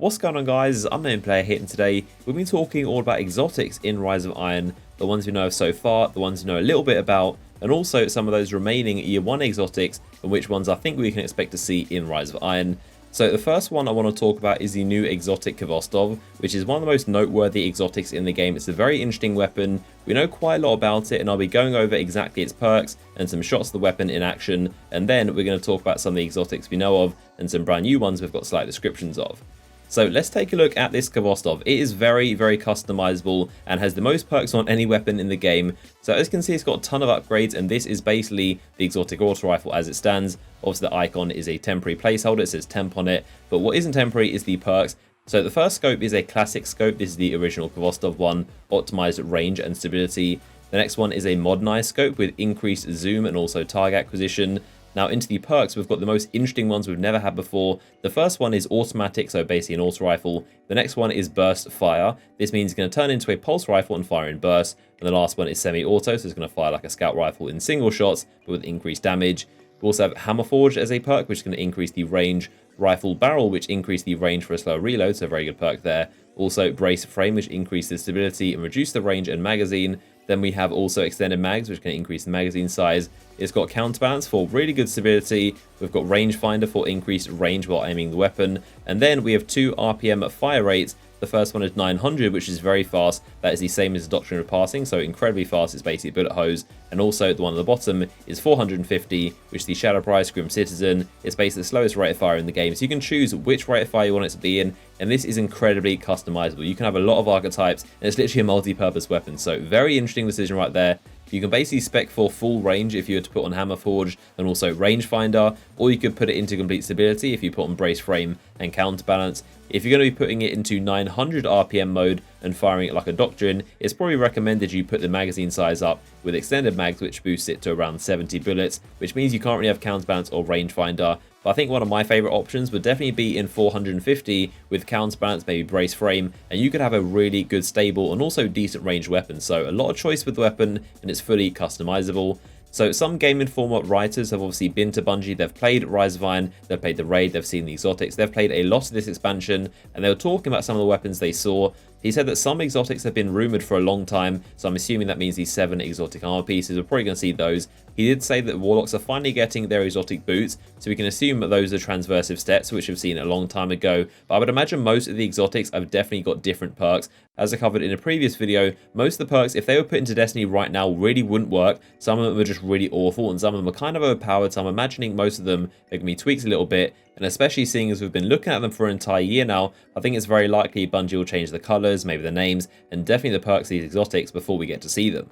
What's going on, guys? Unknown Player here, and today we've been talking all about exotics in Rise of Iron, the ones we know of so far, the ones we know a little bit about, and also some of those remaining Year 1 exotics and which ones I think we can expect to see in Rise of Iron. So the first one I want to talk about is the new exotic Khvostov, which is one of the most noteworthy exotics in the game. It's a very interesting weapon. We know quite a lot about it, and I'll be going over exactly its perks and some shots of the weapon in action, and then we're going to talk about some of the exotics we know of and some brand new ones we've got slight descriptions of. So let's take a look at this Khvostov. It is very customizable and has the most perks on any weapon in the game. So as you can see, it's got a ton of upgrades, and this is basically the exotic auto rifle as it stands. Obviously the icon is a temporary placeholder, it says temp on it, but what isn't temporary is the perks. So the first scope is a classic scope. This is the original Khvostov one, optimized range and stability. The next one is a modernized scope with increased zoom and also target acquisition. Now into the perks, we've got the most interesting ones we've never had before. The first one is automatic, so basically an auto rifle. The next one is burst fire. This means it's going to turn into a pulse rifle and fire in bursts. And the last one is semi-auto, so it's going to fire like a scout rifle in single shots, but with increased damage. We also have hammer forge as a perk, which is going to increase the range. Rifle barrel, which increase the range for a slower reload, so a very good perk there. Also brace frame, which increases the stability and reduce the range and magazine. Then we have also extended mags, which can increase the magazine size. It's got counterbalance for really good stability. We've got rangefinder for increased range while aiming the weapon. And then we have 2 RPM fire rates. The first one is 900, which is very fast. That is the same as the Doctrine of Passing, so incredibly fast. It's basically a bullet hose. And also the one at the bottom is 450, which is the Shadow Prize Grim Citizen. It's basically the slowest rate of fire in the game, so you can choose which rate of fire you want it to be in. And this is incredibly customizable. You can have a lot of archetypes, and it's literally a multi-purpose weapon. So very interesting decision right there. You can basically spec for full range if you were to put on Hammer Forge and also Rangefinder, or you could put it into complete stability if you put on Brace Frame and Counterbalance. If you're going to be putting it into 900 RPM mode and firing it like a Doctrine, it's probably recommended you put the magazine size up with extended mags, which boosts it to around 70 bullets, which means you can't really have Counterbalance or Rangefinder. But I think one of my favorite options would definitely be in 450 with counterbalance, maybe brace frame, and you could have a really good, stable, and also decent ranged weapon. So a lot of choice with the weapon, and it's fully customizable. So some Game Informer writers have obviously been to Bungie, they've played Rise of Iron, they've played the Raid, they've seen the exotics, they've played a lot of this expansion, and they were talking about some of the weapons they saw. He said that some exotics have been rumoured for a long time, so I'm assuming that means these 7 exotic armor pieces. We're probably going to see those. He did say that Warlocks are finally getting their exotic boots, so we can assume that those are transversive steps, which we've seen a long time ago. But I would imagine most of the exotics have definitely got different perks. As I covered in a previous video, most of the perks, if they were put into Destiny right now, really wouldn't work. Some of them are just really awful, and some of them are kind of overpowered, so I'm imagining most of them are going to be tweaked a little bit. And especially seeing as we've been looking at them for an entire year now, I think it's very likely Bungie will change the colours, maybe the names, and definitely the perks of these exotics before we get to see them.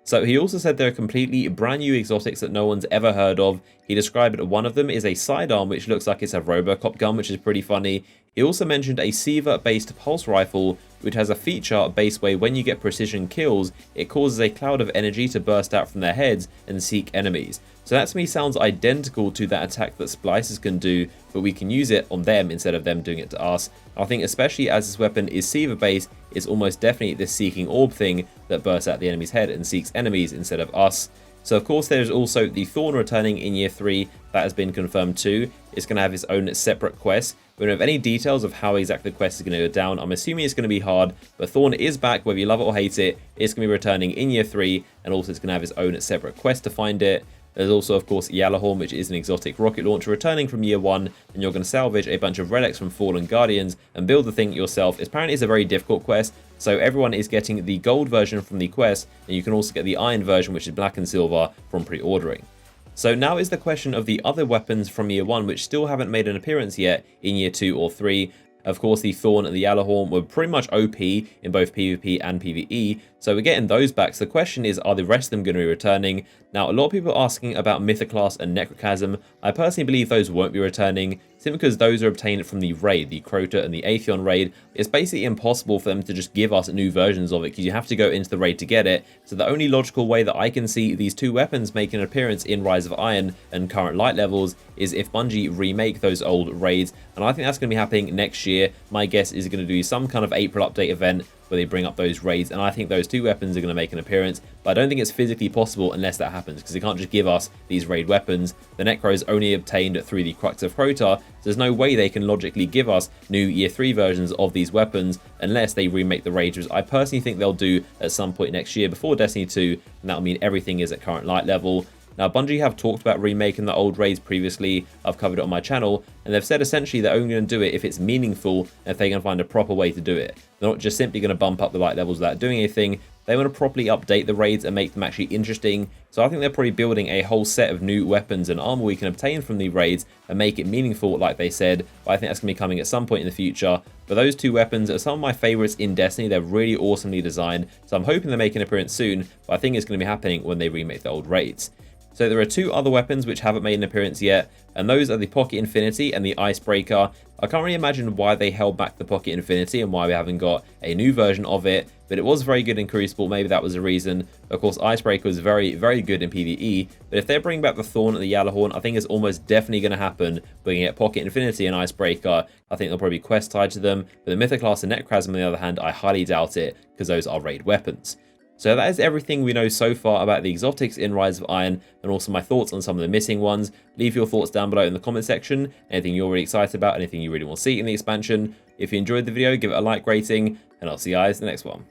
So he also said they're completely brand new exotics that no one's ever heard of. He described one of them is a Sidearm, which looks like it's a Robocop gun, which is pretty funny. He also mentioned a Sieva-based pulse rifle, which has a feature based where when you get precision kills, it causes a cloud of energy to burst out from their heads and seek enemies. So that to me sounds identical to that attack that Splicers can do, but we can use it on them instead of them doing it to us. I think especially as this weapon is Sieva based, it's almost definitely this seeking orb thing that bursts out the enemy's head and seeks enemies instead of us. So of course there's also the Thorn returning in Year 3, that has been confirmed too. It's going to have its own separate quest. We don't have any details of how exactly the quest is going to go down. I'm assuming it's going to be hard, but Thorn is back, whether you love it or hate it. It's going to be returning in Year 3, and also it's going to have its own separate quest to find it. There's also, of course, Gjallarhorn, which is an exotic rocket launcher returning from Year 1, and you're going to salvage a bunch of relics from fallen guardians and build the thing yourself. Apparently it's a very difficult quest, so everyone is getting the gold version from the quest, and you can also get the iron version, which is black and silver, from pre-ordering. So now is the question of the other weapons from Year 1, which still haven't made an appearance yet in Year 2 or 3. Of course, the Thorn and the Gjallarhorn were pretty much OP in both PvP and PvE, so we're getting those back. So the question is, are the rest of them going to be returning? Now, a lot of people are asking about Mythoclast and Necrochasm. I personally believe those won't be returning, simply because those are obtained from the Raid, the Crota and the Atheon Raid. It's basically impossible for them to just give us new versions of it, because you have to go into the Raid to get it. So the only logical way that I can see these two weapons making an appearance in Rise of Iron and current light levels is if Bungie remake those old raids, and I think that's going to be happening next year. My guess is going to do some kind of April update event where they bring up those raids, and I think those two weapons are going to make an appearance, but I don't think it's physically possible unless that happens, because they can't just give us these raid weapons. The Necro is only obtained through the Crux of Crota, so there's no way they can logically give us new Year 3 versions of these weapons unless they remake the raids, which I personally think they'll do at some point next year before Destiny 2, and that'll mean everything is at current light level. Now, Bungie have talked about remaking the old raids previously. I've covered it on my channel, and they've said essentially they're only going to do it if it's meaningful and if they can find a proper way to do it. They're not just simply going to bump up the light levels without doing anything. They want to properly update the raids and make them actually interesting. So I think they're probably building a whole set of new weapons and armor we can obtain from the raids and make it meaningful like they said. But I think that's going to be coming at some point in the future. But those two weapons are some of my favorites in Destiny. They're really awesomely designed. So I'm hoping they make an appearance soon, but I think it's going to be happening when they remake the old raids. So there are two other weapons which haven't made an appearance yet, and those are the Pocket Infinity and the IceBreaker. I can't really imagine why they held back the Pocket Infinity and why we haven't got a new version of it, but it was very good in Crucible, maybe that was a reason. Of course, IceBreaker was very, very good in PvE, but if they're bringing back the Thorn and the Gjallarhorn, I think it's almost definitely going to happen. We're going to get Pocket Infinity and IceBreaker. I think there'll probably be quests tied to them, but the Mythoclast and Necrasm on the other hand, I highly doubt it, because those are raid weapons. So that is everything we know so far about the exotics in Rise of Iron, and also my thoughts on some of the missing ones. Leave your thoughts down below in the comment section, anything you're really excited about, anything you really want to see in the expansion. If you enjoyed the video, give it a like rating, and I'll see you guys in the next one.